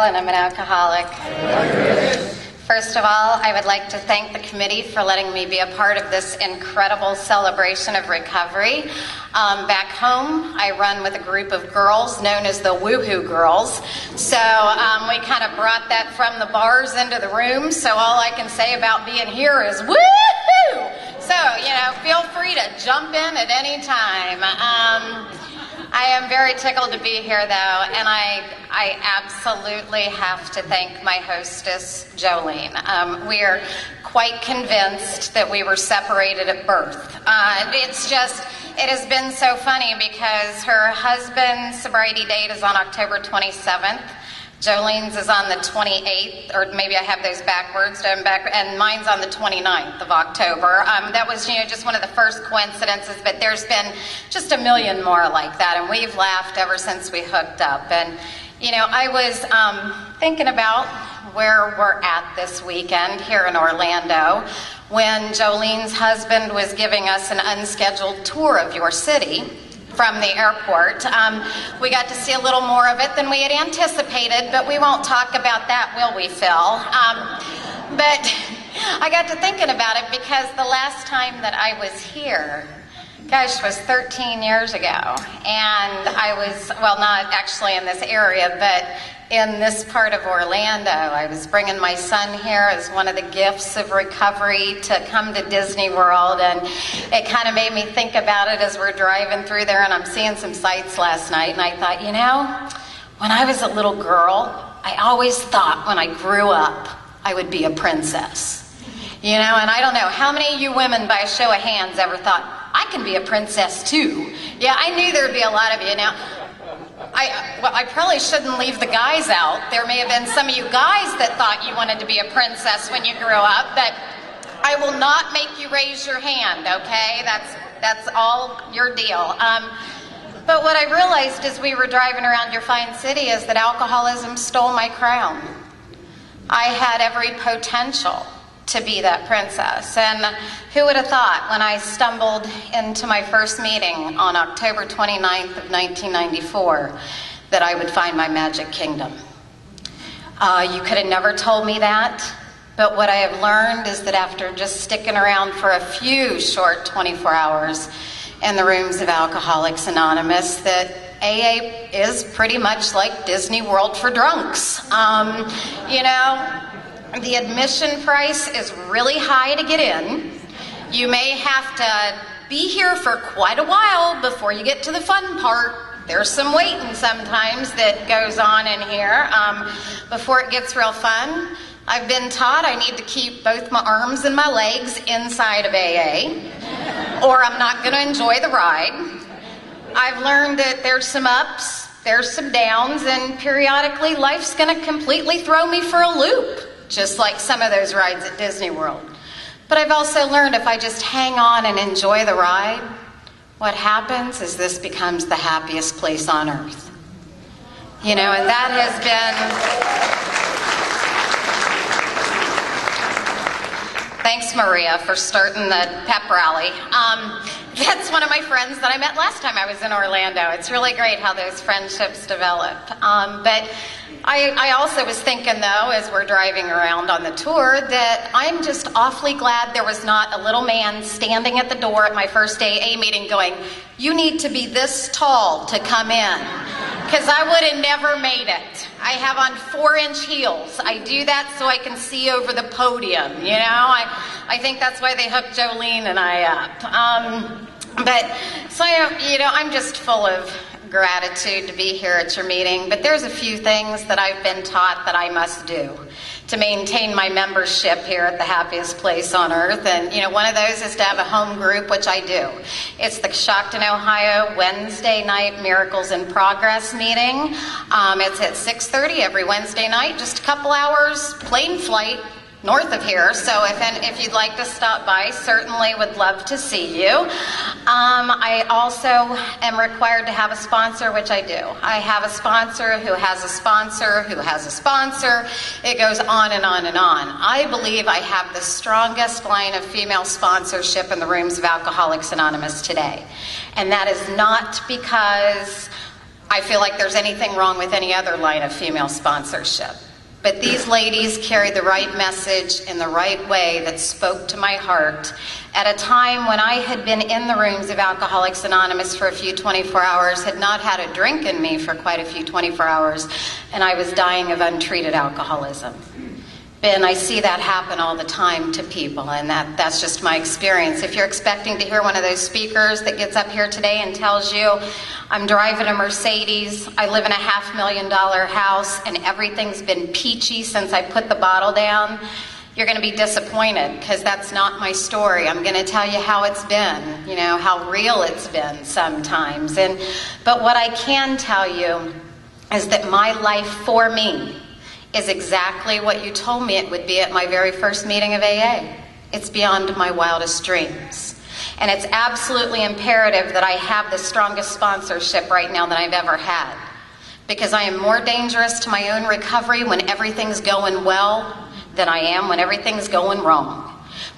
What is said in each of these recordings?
And I'm an alcoholic. First of all, I would like to thank the committee for letting me be a part of this incredible celebration of recovery. Back home, I run with a group of girls known as the Woohoo Girls. So we kind of brought that from the bars into the room. So all I can say about being here is woohoo! So, feel free to jump in at any time. I am very tickled to be here, though, and I absolutely have to thank my hostess, Jolene. We are quite convinced that we were separated at birth. It has been so funny because her husband's sobriety date is on October 27th. Jolene's is on the 28th, or maybe I have those backwards, and mine's on the 29th of October. That was, just one of the first coincidences, but there's been just a million more like that, and we've laughed ever since we hooked up. And, I was thinking about where we're at this weekend here in Orlando when Jolene's husband was giving us an unscheduled tour of your city from the airport. We got to see a little more of it than we had anticipated, but we won't talk about that, will we, Phil? But I got to thinking about it because the last time that I was here, was 13 years ago. And I was, not actually in this area, but in this part of Orlando. I was bringing my son here as one of the gifts of recovery to come to Disney World, and it kind of made me think about it as we're driving through there, and I'm seeing some sights last night, and I thought, when I was a little girl, I always thought when I grew up, I would be a princess. And I don't know, how many of you women, by a show of hands, ever thought, I can be a princess too? Yeah, I knew there'd be a lot of you. Now, I probably shouldn't leave the guys out. There may have been some of you guys that thought you wanted to be a princess when you grew up, but I will not make you raise your hand, okay? That's all your deal. But what I realized as we were driving around your fine city is that alcoholism stole my crown. I had every potential to be that princess. And who would have thought when I stumbled into my first meeting on October 29th of 1994 that I would find my magic kingdom? You could have never told me that, but what I have learned is that after just sticking around for a few short 24 hours in the rooms of Alcoholics Anonymous, that AA is pretty much like Disney World for drunks. The admission price is really high to get in. You may have to be here for quite a while before you get to the fun part. There's some waiting sometimes that goes on in here before it gets real fun. I've been taught I need to keep both my arms and my legs inside of AA, or I'm not going to enjoy the ride. I've learned that there's some ups, there's some downs, and periodically life's going to completely throw me for a loop, just like some of those rides at Disney World. But I've also learned if I just hang on and enjoy the ride, what happens is this becomes the happiest place on earth. And that has been... Thanks, Maria, for starting the Pep Rally. That's one of my friends that I met last time I was in Orlando. It's really great how those friendships develop. But I also was thinking, though, as we're driving around on the tour, that I'm just awfully glad there was not a little man standing at the door at my first AA meeting going, you need to be this tall to come in, because I would have never made it. I have on 4-inch heels. I do that so I can see over the podium, I think that's why they hooked Jolene and I up. I'm just full of gratitude to be here at your meeting, but there's a few things that I've been taught that I must do to maintain my membership here at the happiest place on earth. And one of those is to have a home group, which I do. It's the Coshocton, Ohio Wednesday night Miracles in Progress meeting. It's at 6:30 every Wednesday night, just a couple hours, plane flight north of here, so if you'd like to stop by, certainly would love to see you. I also am required to have a sponsor, which I do. I have a sponsor who has a sponsor who has a sponsor. It goes on and on and on. I believe I have the strongest line of female sponsorship in the rooms of Alcoholics Anonymous today. And that is not because I feel like there's anything wrong with any other line of female sponsorship. But these ladies carried the right message in the right way that spoke to my heart at a time when I had been in the rooms of Alcoholics Anonymous for a few 24 hours, had not had a drink in me for quite a few 24 hours, and I was dying of untreated alcoholism. And I see that happen all the time to people, and that's just my experience. If you're expecting to hear one of those speakers that gets up here today and tells you, I'm driving a Mercedes, I live in a $500,000 house, and everything's been peachy since I put the bottle down, you're going to be disappointed, because that's not my story. I'm going to tell you how it's been, how real it's been sometimes. But what I can tell you is that my life for me is exactly what you told me it would be at my very first meeting of AA. It's beyond my wildest dreams. And it's absolutely imperative that I have the strongest sponsorship right now that I've ever had. Because I am more dangerous to my own recovery when everything's going well than I am when everything's going wrong.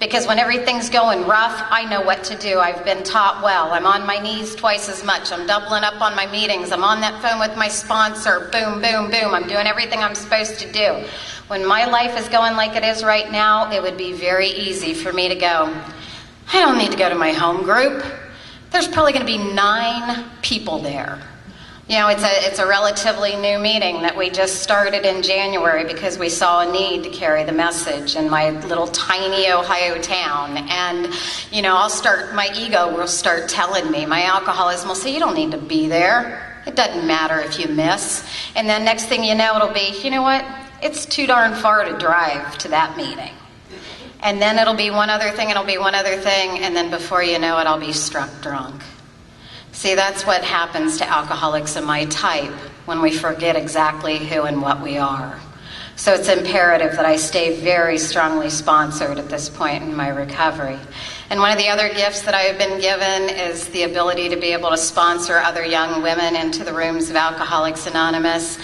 Because when everything's going rough, I know what to do. I've been taught well. I'm on my knees twice as much. I'm doubling up on my meetings. I'm on that phone with my sponsor. Boom, boom, boom. I'm doing everything I'm supposed to do. When my life is going like it is right now, it would be very easy for me to go, I don't need to go to my home group. There's probably going to be 9 people there. It's a relatively new meeting that we just started in January because we saw a need to carry the message in my little tiny Ohio town. And, my ego will start telling me, my alcoholism will say, you don't need to be there. It doesn't matter if you miss. And then next thing you know, it'll be, you know what? It's too darn far to drive to that meeting. And then it'll be one other thing, and then before you know it, I'll be struck drunk. See, that's what happens to alcoholics of my type when we forget exactly who and what we are. So it's imperative that I stay very strongly sponsored at this point in my recovery. And one of the other gifts that I have been given is the ability to be able to sponsor other young women into the rooms of Alcoholics Anonymous.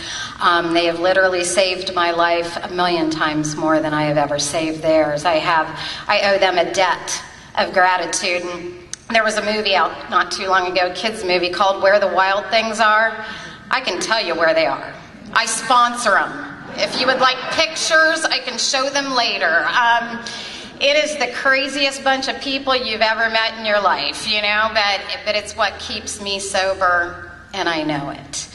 They have literally saved my life 1,000,000 times more than I have ever saved theirs. I owe them a debt of gratitude. And there was a movie out not too long ago, a kids movie called Where the Wild Things Are. I can tell you where they are. I sponsor them. If you would like pictures, I can show them later. It is the craziest bunch of people you've ever met in your life, but it's what keeps me sober, and I know it.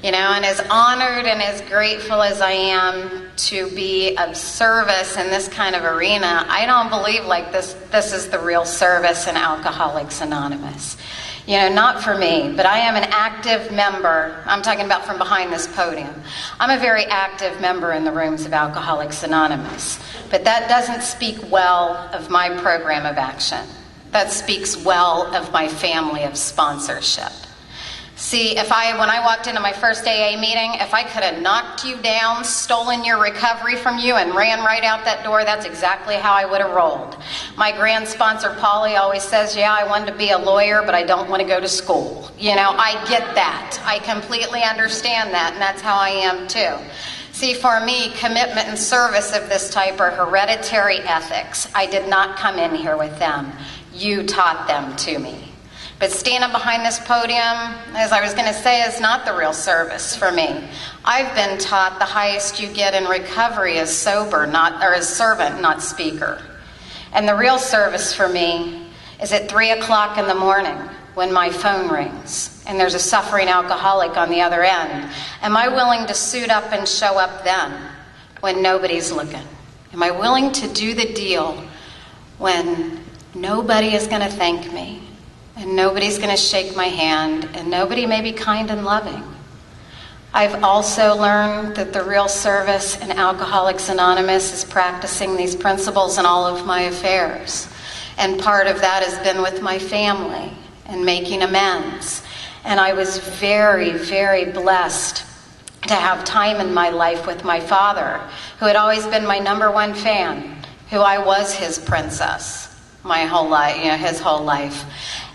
And as honored and as grateful as I am to be of service in this kind of arena, I don't believe like this is the real service in Alcoholics Anonymous. Not for me, but I am an active member. I'm talking about from behind this podium. I'm a very active member in the rooms of Alcoholics Anonymous. But that doesn't speak well of my program of action. That speaks well of my family of sponsorship. See, when I walked into my first AA meeting, if I could have knocked you down, stolen your recovery from you, and ran right out that door, that's exactly how I would have rolled. My grand sponsor, Polly, always says, yeah, I wanted to be a lawyer, but I don't want to go to school. I get that. I completely understand that, and that's how I am too. See, for me, commitment and service of this type are hereditary ethics. I did not come in here with them. You taught them to me. But standing behind this podium, as I was going to say, is not the real service for me. I've been taught the highest you get in recovery is servant, not speaker. And the real service for me is at 3 o'clock in the morning when my phone rings and there's a suffering alcoholic on the other end. Am I willing to suit up and show up then when nobody's looking? Am I willing to do the deal when nobody is going to thank me? And nobody's going to shake my hand, and nobody may be kind and loving. I've also learned that the real service in Alcoholics Anonymous is practicing these principles in all of my affairs. And part of that has been with my family and making amends. And I was very, very blessed to have time in my life with my father, who had always been my #1 fan, who I was his princess my whole life, his whole life.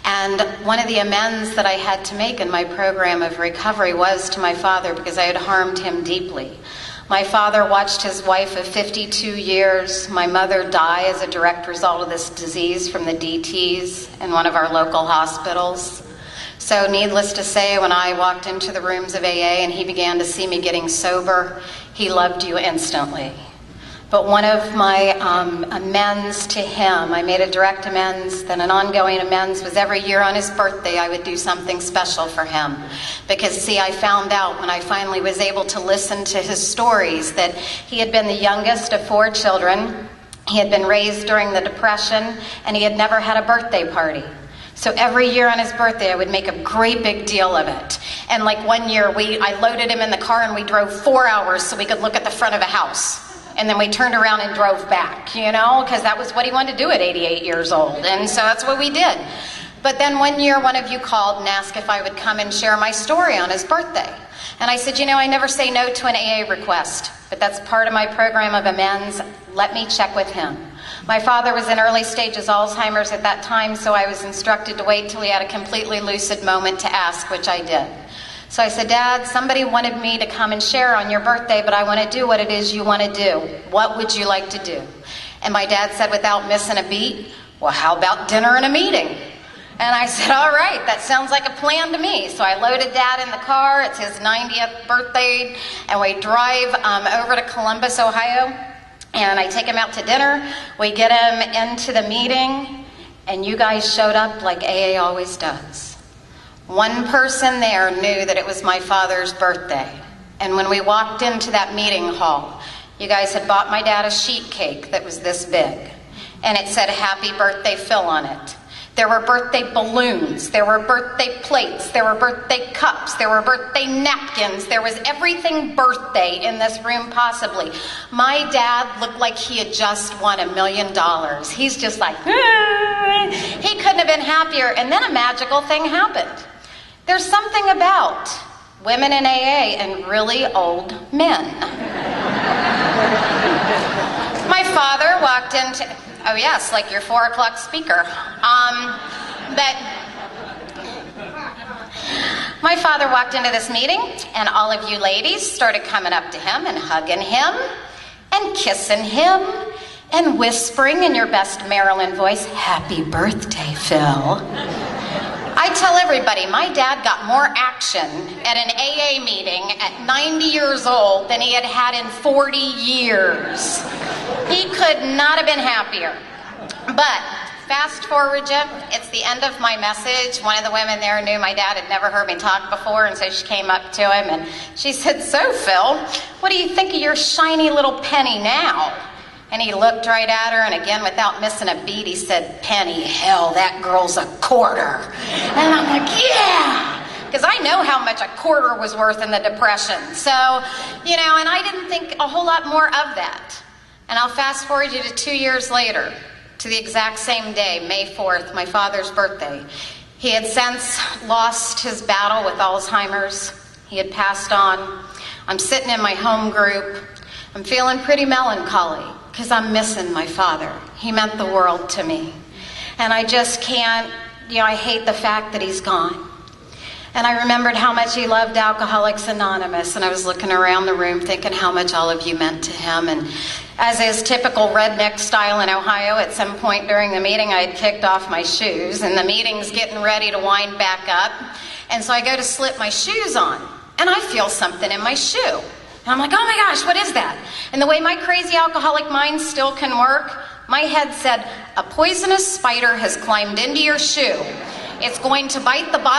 And one of the amends that I had to make in my program of recovery was to my father, because I had harmed him deeply. My father watched his wife of 52 years, my mother, die as a direct result of this disease from the DTs in one of our local hospitals. So needless to say, when I walked into the rooms of AA and he began to see me getting sober, he loved you instantly. But one of my amends to him, I made a direct amends, then an ongoing amends, was every year on his birthday I would do something special for him. Because see, I found out when I finally was able to listen to his stories that he had been the youngest of 4 children, he had been raised during the Depression, and he had never had a birthday party. So every year on his birthday I would make a great big deal of it. And like one year I loaded him in the car and we drove 4 hours so we could look at the front of a house. And then we turned around and drove back, you know, because that was what he wanted to do at 88 years old. And so that's what we did. But then one year, one of you called and asked if I would come and share my story on his birthday. And I said, you know, I never say no to an AA request, but that's part of my program of amends. Let me check with him. My father was in early stages Alzheimer's at that time, so I was instructed to wait till he had a completely lucid moment to ask, which I did. So I said, Dad, somebody wanted me to come and share on your birthday, but I want to do what it is you want to do. What would you like to do? And my dad said, without missing a beat, well, how about dinner and a meeting? And I said, all right, that sounds like a plan to me. So I loaded Dad in the car. It's his 90th birthday, and we drive over to Columbus, Ohio, and I take him out to dinner. We get him into the meeting, and you guys showed up like AA always does. One person there knew that it was my father's birthday. And when we walked into that meeting hall, you guys had bought my dad a sheet cake that was this big. And it said, Happy Birthday Phil on it. There were birthday balloons, there were birthday plates, there were birthday cups, there were birthday napkins, there was everything birthday in this room possibly. My dad looked like he had just won $1 million. He's just like, he couldn't have been happier. And then a magical thing happened. There's something about women in AA and really old men. My father walked into, oh yes, like your 4 o'clock speaker. But my father walked into this meeting and all of you ladies started coming up to him and hugging him and kissing him and whispering in your best Maryland voice, Happy birthday, Phil. I tell everybody, my dad got more action at an AA meeting at 90 years old than he had had in 40 years. He could not have been happier. But fast forward, Jim, it's the end of my message. One of the women there knew my dad had never heard me talk before, and so she came up to him and she said, so Phil, what do you think of your shiny little penny now? And he looked right at her, and again, without missing a beat, he said, Penny, hell, that girl's a quarter. And I'm like, yeah, because I know how much a quarter was worth in the Depression. So, you know, and I didn't think a whole lot more of that. And I'll fast forward you to 2 years later, to the exact same day, May 4th, my father's birthday. He had since lost his battle with Alzheimer's. He had passed on. I'm sitting in my home group. I'm feeling pretty melancholy because I'm missing my father. He meant the world to me. And I just can't, you know, I hate the fact that he's gone. And I remembered how much he loved Alcoholics Anonymous, and I was looking around the room thinking how much all of you meant to him. And as is typical redneck style in Ohio, at some point during the meeting I had kicked off my shoes, and the meeting's getting ready to wind back up. And so I go to slip my shoes on, and I feel something in my shoe. And I'm like, oh my gosh, what is that? And the way my crazy alcoholic mind still can work, my head said, a poisonous spider has climbed into your shoe. It's going to bite the bottom